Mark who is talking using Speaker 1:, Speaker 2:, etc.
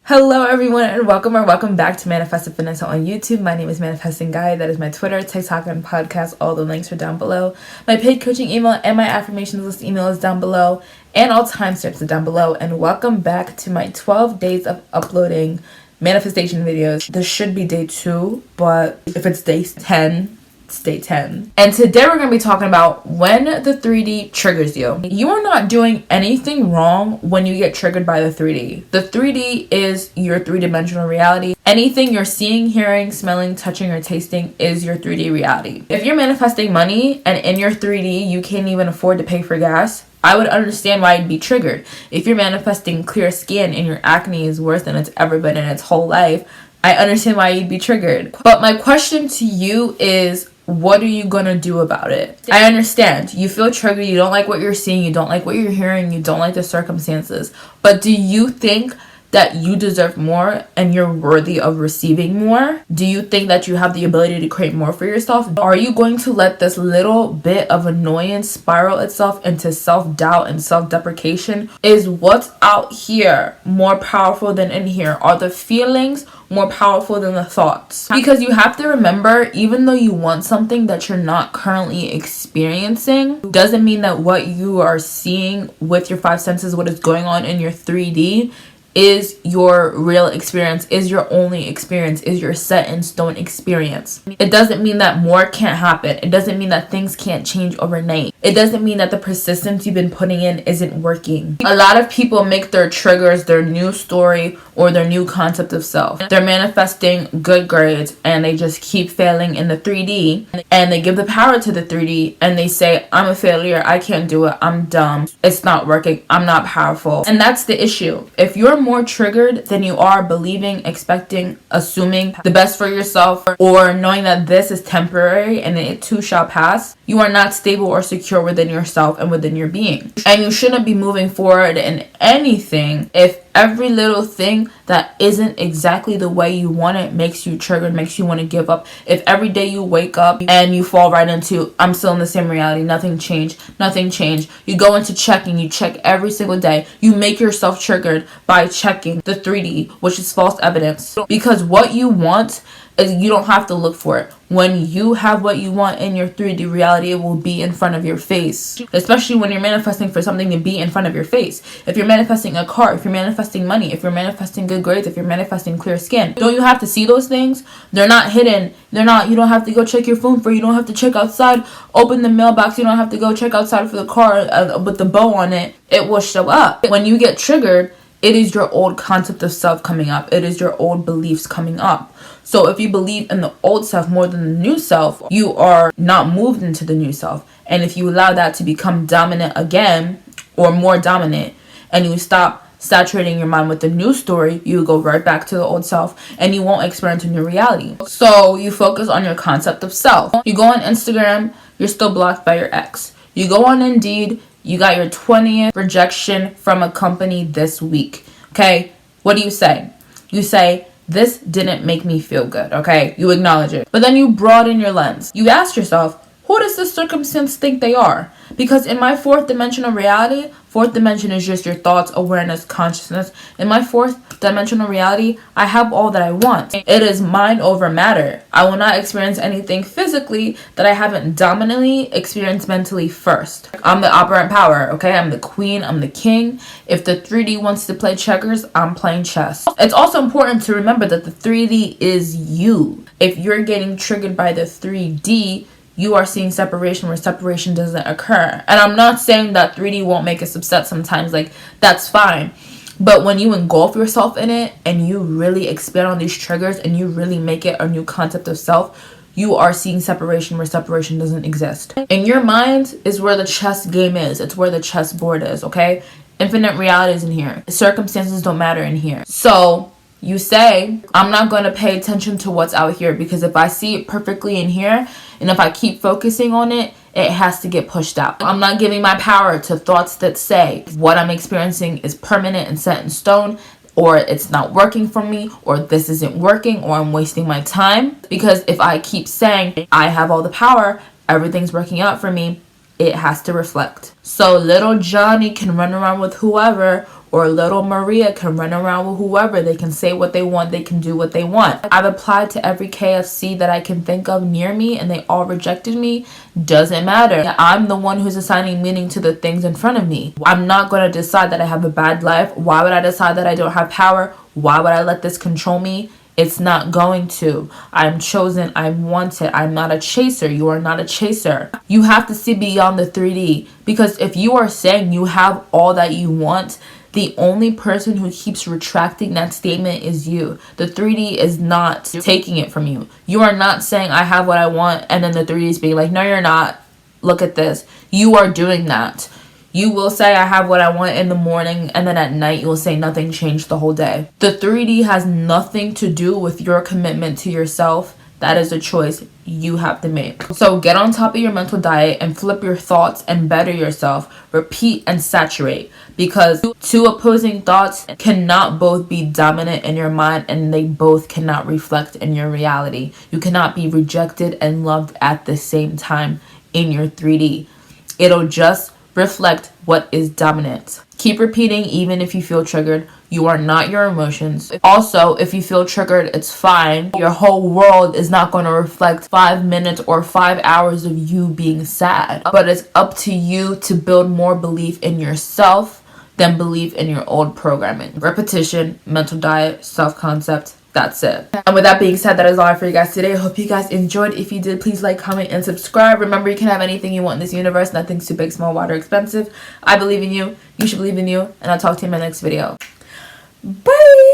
Speaker 1: Hello everyone and welcome back to Manifest Finesse on YouTube. My name is Manifesting Guy. That is my Twitter, TikTok, and podcast. All the links are down below. My paid coaching email and my affirmations list email is down below. And all timestamps are down below. And welcome back to my 12 days of uploading manifestation videos. This should be day 2, but if it's day 10, it's day 10. And today we're going to be talking about when the 3D triggers you. You are not doing anything wrong when you get triggered by the 3D. The 3D is your 3-dimensional reality. Anything you're seeing, hearing, smelling, touching, or tasting is your 3D reality. If you're manifesting money and in your 3D you can't even afford to pay for gas, I would understand why you'd be triggered. If you're manifesting clear skin and your acne is worse than it's ever been in its whole life, I understand why you'd be triggered. But my question to you is, what are you gonna do about it? I understand. You feel triggered, you don't like what you're seeing, you don't like what you're hearing, you don't like the circumstances. But do you think that you deserve more and you're worthy of receiving more? Do you think that you have the ability to create more for yourself? Are you going to let this little bit of annoyance spiral itself into self-doubt and self-deprecation? Is what's out here more powerful than in here? Are the feelings more powerful than the thoughts? Because you have to remember, even though you want something that you're not currently experiencing, doesn't mean that what you are seeing with your 5 senses, what is going on in your 3D, is your real experience, is your only experience, is your set in stone experience. It doesn't mean that more can't happen. It doesn't mean that things can't change overnight. It doesn't mean that the persistence you've been putting in isn't working. A lot of people make their triggers their new story or their new concept of self. They're manifesting good grades and they just keep failing in the 3D, and they give the power to the 3D and they say, I'm a failure, I can't do it, I'm dumb, it's not working, I'm not powerful. And that's the issue. If you're more triggered than you are believing, expecting, assuming the best for yourself, or knowing that this is temporary and it too shall pass, you are not stable or secure within yourself and within your being. And you shouldn't be moving forward in anything if every little thing that isn't exactly the way you want it makes you triggered, makes you want to give up. If every day you wake up and you fall right into, I'm still in the same reality, nothing changed. You go into checking, you check every single day. You make yourself triggered by checking the 3D, which is false evidence. Because what you want is, you don't have to look for it. When you have what you want in your 3D reality, it will be in front of your face. Especially when you're manifesting for something to be in front of your face. If you're manifesting a car, if you're manifesting money, if you're manifesting good grades, if you're manifesting clear skin, don't you have to see those things? They're not hidden. You don't have to go check your phone for it. You don't have to check outside, open the mailbox. You don't have to go check outside for the car with the bow on it. It will show up. When you get triggered, it is your old concept of self coming up. It is your old beliefs coming up. So if you believe in the old self more than the new self, you are not moved into the new self. And if you allow that to become dominant again, or more dominant, and you stop saturating your mind with the new story, you go right back to the old self and you won't experience a new reality. So you focus on your concept of self. You go on Instagram, you're still blocked by your ex. You go on Indeed, you got your 20th rejection from a company this week. Okay, what do you say? You say, this didn't make me feel good. Okay, you acknowledge it. But then you broaden your lens. You ask yourself, who does this circumstance think they are? Because in my 4th dimensional reality, 4th dimension is just your thoughts, awareness, consciousness. In my 4th dimensional reality, I have all that I want. It is mind over matter. I will not experience anything physically that I haven't dominantly experienced mentally first. I'm the operant power, okay? I'm the queen, I'm the king. If the 3D wants to play checkers, I'm playing chess. It's also important to remember that the 3D is you. If you're getting triggered by the 3D, you are seeing separation where separation doesn't occur. And I'm not saying that 3D won't make us upset sometimes. Like, that's fine. But when you engulf yourself in it and you really expand on these triggers and you really make it a new concept of self, you are seeing separation where separation doesn't exist. In your mind is where the chess game is. It's where the chess board is, okay? Infinite reality is in here. Circumstances don't matter in here. So you say, I'm not going to pay attention to what's out here, because if I see it perfectly in here and if I keep focusing on it, it has to get pushed out. I'm not giving my power to thoughts that say what I'm experiencing is permanent and set in stone, or it's not working for me, or this isn't working, or I'm wasting my time. Because if I keep saying I have all the power, everything's working out for me, it has to reflect. So little Johnny can run around with whoever, or little Maria can run around with whoever. They can say what they want. They can do what they want. I've applied to every KFC that I can think of near me and they all rejected me. Doesn't matter. I'm the one who's assigning meaning to the things in front of me. I'm not going to decide that I have a bad life. Why would I decide that I don't have power? Why would I let this control me? It's not going to. I'm chosen. I'm wanted. I'm not a chaser. You are not a chaser. You have to see beyond the 3D, because if you are saying you have all that you want, the only person who keeps retracting that statement is you. The 3D is not taking it from you. You are not saying I have what I want and then the 3D is being like, no, you're not. Look at this. You are doing that. You will say I have what I want in the morning, and then at night you will say nothing changed the whole day. The 3D has nothing to do with your commitment to yourself. That is a choice you have to make. So get on top of your mental diet and flip your thoughts and better yourself. Repeat and saturate, because two opposing thoughts cannot both be dominant in your mind, and they both cannot reflect in your reality. You cannot be rejected and loved at the same time in your 3D. It'll just reflect what is dominant. Keep repeating even if you feel triggered. You are not your emotions. Also, if you feel triggered, it's fine. Your whole world is not going to reflect 5 minutes or 5 hours of you being sad. But it's up to you to build more belief in yourself than belief in your old programming. Repetition, mental diet, self-concept. That's it. And with that being said, that is all for you guys today. I hope you guys enjoyed. If you did, please like, comment, and subscribe. Remember, you can have anything you want in this universe. Nothing's too big, small, wide, or expensive. I believe in you. You should believe in you. And I'll talk to you in my next video. Bye!